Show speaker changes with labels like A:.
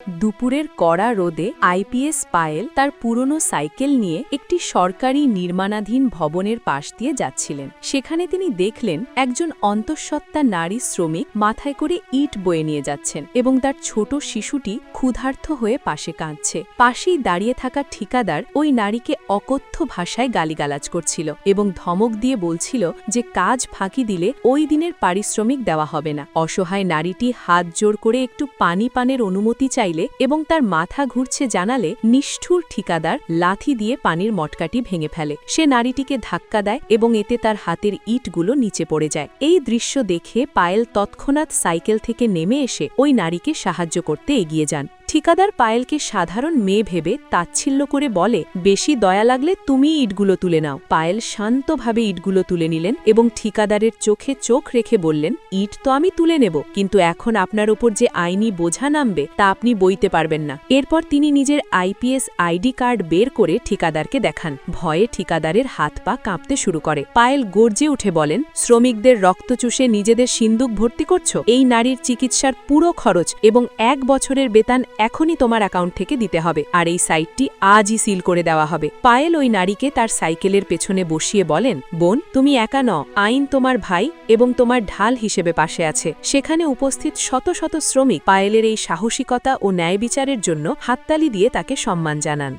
A: দুপুরের কড়া রোদে আইপিএস পায়েল তার পুরনো সাইকেল নিয়ে একটি সরকারি নির্মাণাধীন ভবনের পাশ দিয়ে যাচ্ছিলেন। সেখানে তিনি দেখলেন একজন অন্তঃসত্ত্বা নারী শ্রমিক মাথায় করে ইট বয়ে নিয়ে যাচ্ছেন এবং তার ছোট শিশুটি ক্ষুধার্ত হয়ে পাশে কাঁদছে। পাশেই দাঁড়িয়ে থাকা ঠিকাদার ওই নারীকে অকথ্য ভাষায় গালিগালাজ করছিল এবং ধমক দিয়ে বলছিল যে কাজ ফাঁকি দিলে ওই দিনের পারিশ্রমিক দেওয়া হবে না। অসহায় নারীটি হাত জোর করে একটু পানের অনুমতি চাইলে এবং তার মাথা ঘুরছে জানালে নিষ্ঠুর ঠিকাদার লাথি দিয়ে পানির মটকাটি ভেঙে ফেলে। সে নারীটিকে ধাক্কা দেয় এবং এতে তার হাতের ইটগুলো নিচে পড়ে যায়। এই দৃশ্য দেখে পায়েল তৎক্ষণাৎ সাইকেল থেকে নেমে এসে ওই নারীকে সাহায্য করতে এগিয়ে যান। ঠিকাদার পায়েলকে সাধারণ মেয়ে ভেবে তাচ্ছিল্য করে বলে, বেশি দয়া লাগলে তুমি ইটগুলো তুলে নাও। পায়েল শান্তভাবে ইটগুলো তুলে নিলেন এবং ঠিকাদারের চোখে চোখ রেখে বললেন, ইট তো আমি তুলে নেব, কিন্তু এখন আপনার ওপর যে আইনি বোঝা নামবে তা আপনি বইতে পারবেন না। এরপর তিনি নিজের আইপিএস আইডি কার্ড বের করে ঠিকাদারকে দেখান। ভয়ে ঠিকাদারের হাত পা কাঁপতে শুরু করে। পায়েল গর্জে উঠে বলেন, শ্রমিকদের রক্ত চুষে নিজেদের সিন্দুক ভর্তি করছো? এই নারীর চিকিৎসার পুরো খরচ এবং 1 বছরের বেতন এখনই তোমার অ্যাকাউন্ট থেকে দিতে হবে, আর এই সাইটটি আজই সিল করে দেওয়া হবে। পায়েল ওই নারীকে তার সাইকেলের পেছনে বসিয়ে বলেন, বোন, তুমি একা নও, আইন তোমার ভাই এবং তোমার ঢাল হিসেবে পাশে আছে। সেখানে উপস্থিত শত শত শ্রমিক পায়েলের এই সাহসিকতা ও ন্যায় বিচারের জন্য হাততালি দিয়ে তাকে সম্মান জানান।